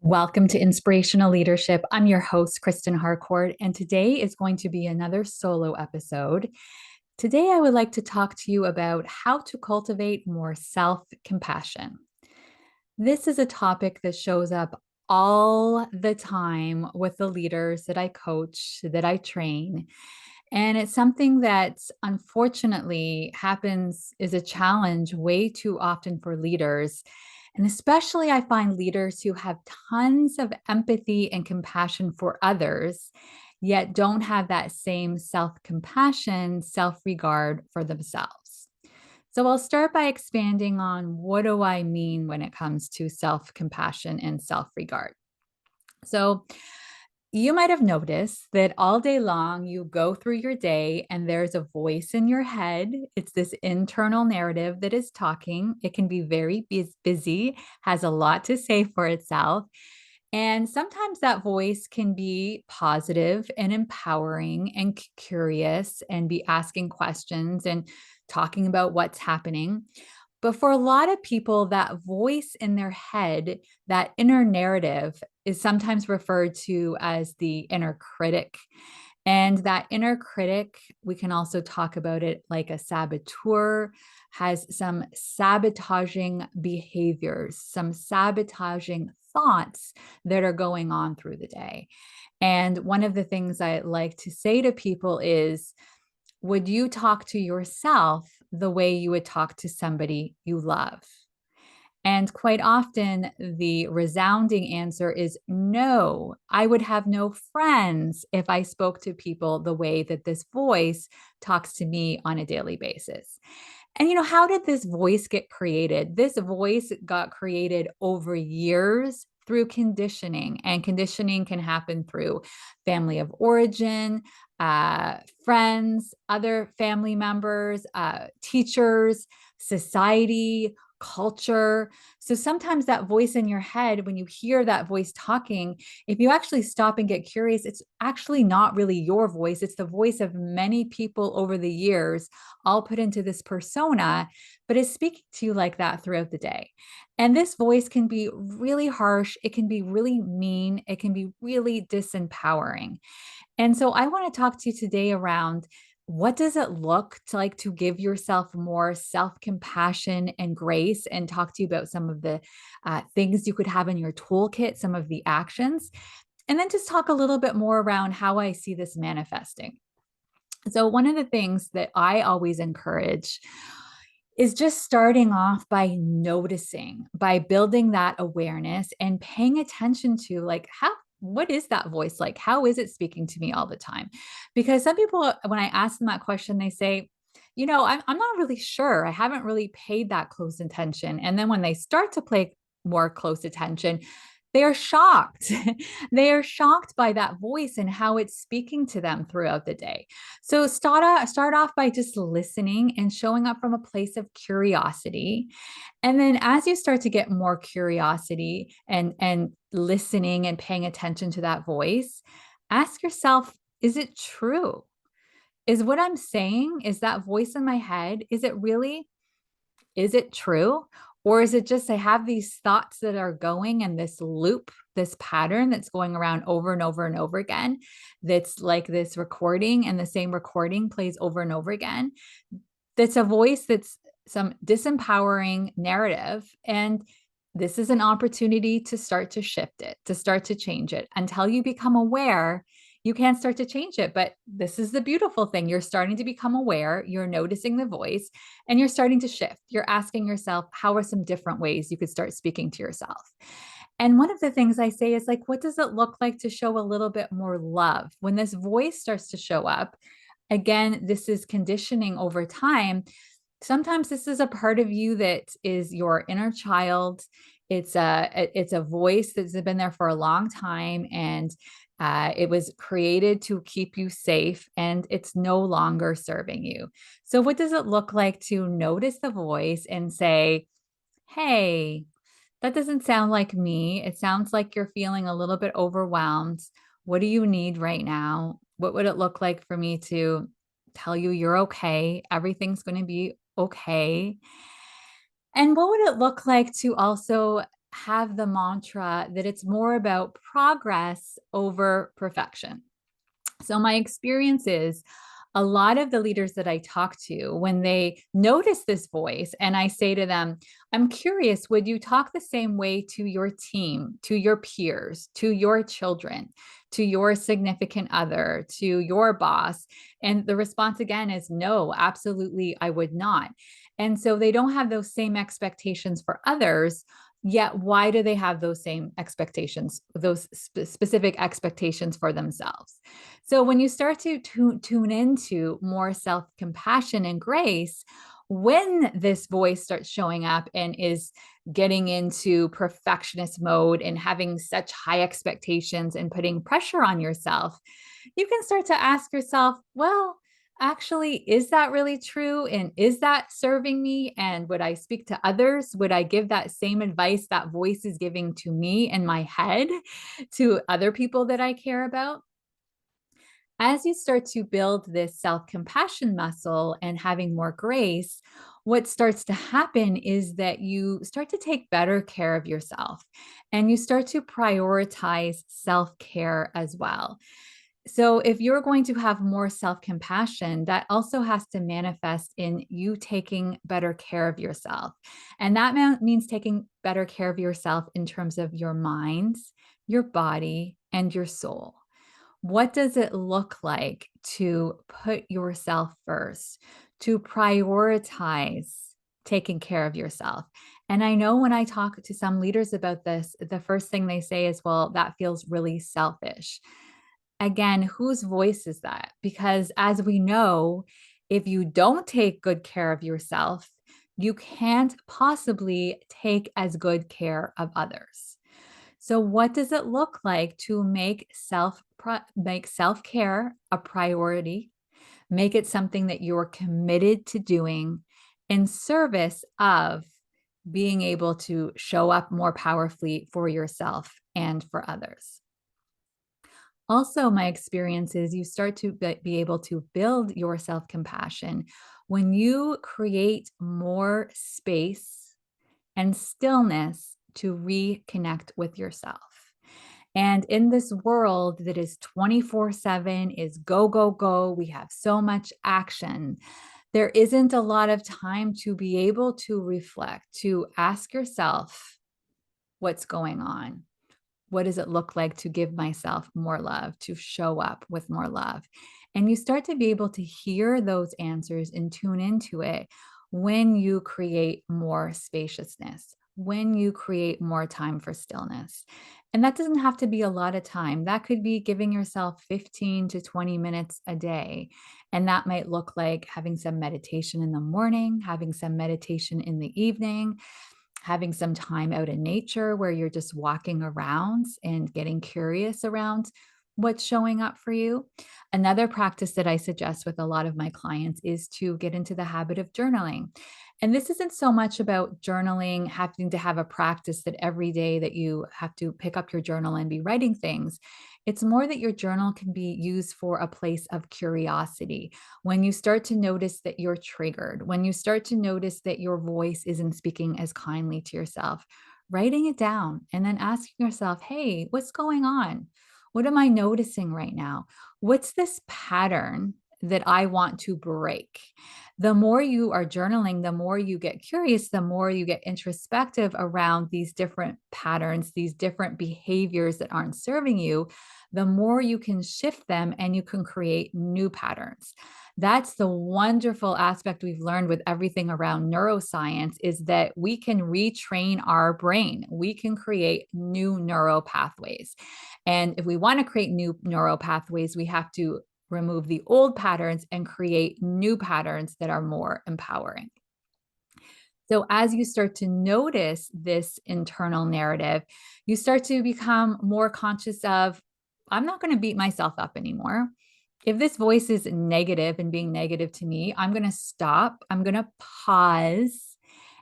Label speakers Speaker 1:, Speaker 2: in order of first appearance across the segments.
Speaker 1: Welcome to Inspirational Leadership. I'm your host, Kristen Harcourt, and today is going to be another solo episode. Today, I would like to talk to you about how to cultivate more self compassion. This is a topic that shows up all the time with the leaders that I coach, that I train. And it's something that unfortunately happens, is a challenge way too often for leaders. And especially, I find leaders who have tons of empathy and compassion for others, yet don't have that same self compassion, self regard for themselves. So I'll start by expanding on what do I mean when it comes to self compassion and self regard. So, you might have noticed that all day long you go through your day and there's a voice in your head. It's this internal narrative that is talking. It can be very busy, has a lot to say for itself. And sometimes that voice can be positive and empowering and curious and be asking questions and talking about what's happening. But for a lot of people, that voice in their head, that inner narrative, is sometimes referred to as the inner critic. And that inner critic, we can also talk about it like a saboteur, has some sabotaging behaviors, some sabotaging thoughts that are going on through the day. And one of the things I like to say to people is, would you talk to yourself the way you would talk to somebody you love? And quite often, the resounding answer is no. I would have no friends if I spoke to people the way that this voice talks to me on a daily basis. And how did this voice get created? This voice got created over years through conditioning, and conditioning can happen through family of origin, friends, other family members, teachers, society, culture. So sometimes that voice in your head, when you hear that voice talking, if you actually stop and get curious, it's actually not really your voice. It's the voice of many people over the years, all put into this persona, but is speaking to you like that throughout the day. And this voice can be really harsh. It can be really mean. It can be really disempowering. And so I want to talk to you today around, what does it look to like to give yourself more self-compassion and grace, and talk to you about some of the things you could have in your toolkit, some of the actions, and then just talk a little bit more around how I see this manifesting. So one of the things that I always encourage is just starting off by noticing, by building that awareness and paying attention to, like, what is that voice like? How is it speaking to me all the time? Because some people, when I ask them that question, they say, I'm not really sure. I haven't really paid that close attention. And then when they start to pay more close attention, they are shocked. They are shocked by that voice and how it's speaking to them throughout the day. So start off by just listening and showing up from a place of curiosity. And then as you start to get more curiosity and listening and paying attention to that voice, ask yourself, is it true? Is what I'm saying, is that voice in my head, is it true? Or is it just I have these thoughts that are going in this loop, this pattern that's going around over and over and over again? That's like this recording, and the same recording plays over and over again. That's a voice that's some disempowering narrative. And this is an opportunity to start to shift it, to start to change it. Until you become aware, you can't start to change it. But this is the beautiful thing. You're starting to become aware, you're noticing the voice, and you're starting to shift. You're asking yourself, how are some different ways you could start speaking to yourself? And one of the things I say is, like, what does it look like to show a little bit more love when this voice starts to show up? Again, this is conditioning over time. Sometimes this is a part of you that is your inner child. It's a voice that's been there for a long time, and it was created to keep you safe, and it's no longer serving you. So what does it look like to notice the voice and say, hey, that doesn't sound like me. It sounds like you're feeling a little bit overwhelmed. What do you need right now? What would it look like for me to tell you you're okay? Everything's going to be okay. And what would it look like to also have the mantra that it's more about progress over perfection. So my experience is a lot of the leaders that I talk to, when they notice this voice, and I say to them, I'm curious, would you talk the same way to your team, to your peers, to your children, to your significant other, to your boss? And the response again is no, absolutely, I would not. And so they don't have those same expectations for others. Yet, why do they have those same expectations, those specific expectations for themselves? So when you start to tune into more self-compassion and grace, when this voice starts showing up and is getting into perfectionist mode and having such high expectations and putting pressure on yourself, you can start to ask yourself, well, actually, is that really true? And is that serving me? And would I speak to others? Would I give that same advice that voice is giving to me in my head to other people that I care about? As you start to build this self compassion muscle and having more grace, what starts to happen is that you start to take better care of yourself and you start to prioritize self care as well. So, if you're going to have more self compassion, that also has to manifest in you taking better care of yourself. And that means taking better care of yourself in terms of your mind, your body, and your soul. What does it look like to put yourself first, to prioritize taking care of yourself? And I know when I talk to some leaders about this, the first thing they say is, well, that feels really selfish. Again, whose voice is that? Because as we know, if you don't take good care of yourself, you can't possibly take as good care of others. So what does it look like to make self-care a priority? Make it something that you're committed to doing in service of being able to show up more powerfully for yourself and for others. Also, my experience is you start to be able to build your self-compassion when you create more space and stillness to reconnect with yourself. And in this world that is 24/7, is go, go, go, we have so much action. There isn't a lot of time to be able to reflect, to ask yourself what's going on. What does it look like to give myself more love, to show up with more love? And you start to be able to hear those answers and tune into it when you create more spaciousness, when you create more time for stillness. And that doesn't have to be a lot of time. That could be giving yourself 15 to 20 minutes a day. And that might look like having some meditation in the morning, having some meditation in the evening, having some time out in nature where you're just walking around and getting curious around what's showing up for you. Another practice that I suggest with a lot of my clients is to get into the habit of journaling. And this isn't so much about journaling, having to have a practice that every day that you have to pick up your journal and be writing things. It's more that your journal can be used for a place of curiosity. When you start to notice that you're triggered, when you start to notice that your voice isn't speaking as kindly to yourself, writing it down and then asking yourself, hey, what's going on? What am I noticing right now? What's this pattern that I want to break? The more you are journaling, the more you get curious, the more you get introspective around these different patterns, these different behaviors that aren't serving you, the more you can shift them and you can create new patterns. That's the wonderful aspect we've learned with everything around neuroscience is that we can retrain our brain. We can create new neural pathways. And if we want to create new neural pathways, we have to remove the old patterns and create new patterns that are more empowering. So, as you start to notice this internal narrative, you start to become more conscious of, I'm not going to beat myself up anymore. If this voice is negative and being negative to me, I'm going to stop, I'm going to pause,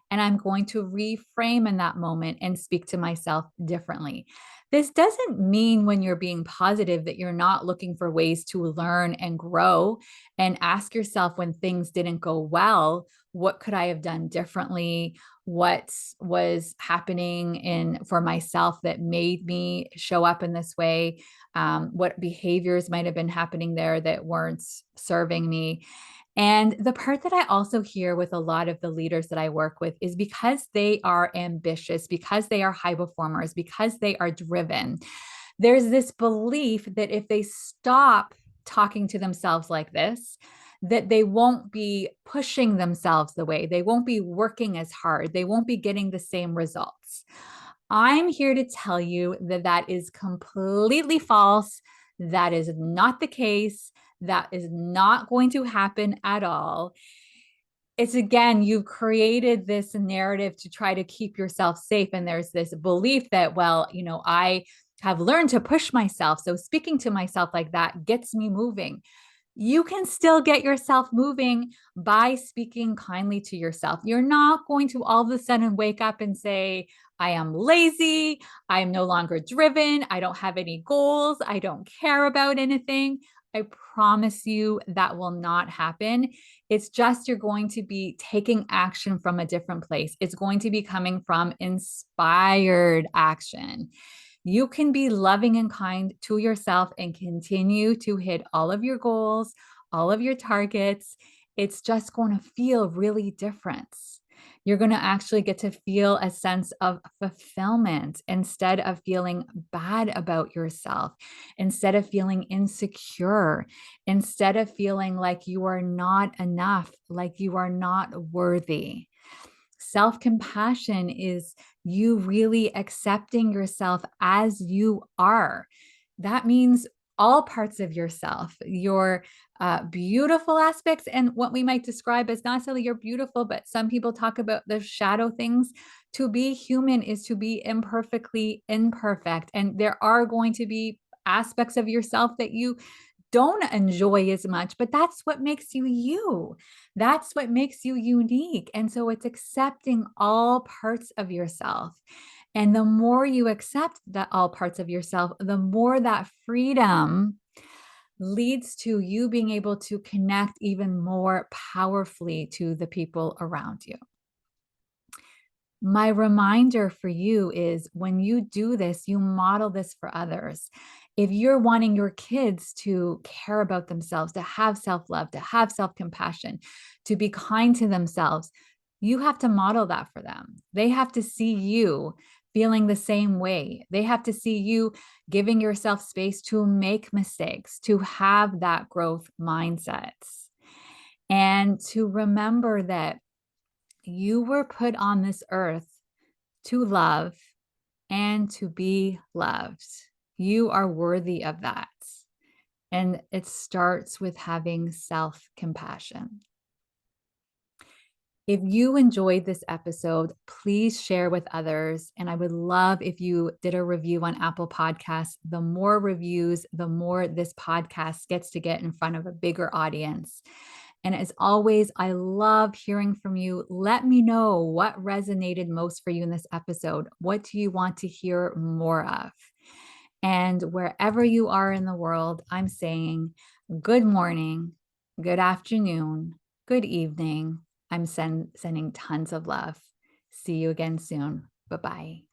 Speaker 1: and I'm going to reframe in that moment and speak to myself differently. This doesn't mean when you're being positive that you're not looking for ways to learn and grow and ask yourself when things didn't go well, what could I have done differently? what was happening for myself that made me show up in this way, what behaviors might have been happening there that weren't serving me. And the part that I also hear with a lot of the leaders that I work with is because they are ambitious, because they are high performers, because they are driven, there's this belief that if they stop talking to themselves like this, that they won't be pushing themselves the way, they won't be working as hard, they won't be getting the same results. I'm here to tell you that that is completely false. That is not the case. That is not going to happen at all. It's again, you've created this narrative to try to keep yourself safe. And there's this belief that, well, I have learned to push myself. So speaking to myself like that gets me moving. You can still get yourself moving by speaking kindly to yourself. You're not going to all of a sudden wake up and say, I am lazy. I am no longer driven. I don't have any goals. I don't care about anything. I promise you that will not happen. It's just you're going to be taking action from a different place. It's going to be coming from inspired action. You can be loving and kind to yourself and continue to hit all of your goals, all of your targets. It's just going to feel really different. You're going to actually get to feel a sense of fulfillment instead of feeling bad about yourself, instead of feeling insecure, instead of feeling like you are not enough, like you are not worthy. Self compassion is you really accepting yourself as you are. That means all parts of yourself, your beautiful aspects, and what we might describe as not necessarily you're beautiful, but some people talk about the shadow things. To be human is to be imperfectly imperfect. And there are going to be aspects of yourself that you don't enjoy as much, but that's what makes you you. That's what makes you unique. And so it's accepting all parts of yourself. And the more you accept that all parts of yourself, the more that freedom leads to you being able to connect even more powerfully to the people around you. My reminder for you is when you do this, you model this for others. If you're wanting your kids to care about themselves, to have self love, to have self compassion, to be kind to themselves, you have to model that for them. They have to see you feeling the same way. They have to see you giving yourself space to make mistakes, to have that growth mindset, and to remember that you were put on this earth to love and to be loved. You are worthy of that. And it starts with having self compassion. If you enjoyed this episode, please share with others. And I would love if you did a review on Apple Podcasts. The more reviews, the more this podcast gets to get in front of a bigger audience. And as always, I love hearing from you. Let me know what resonated most for you in this episode. What do you want to hear more of? And wherever you are in the world, I'm saying good morning, good afternoon, good evening. I'm sending tons of love. See you again soon. Bye bye.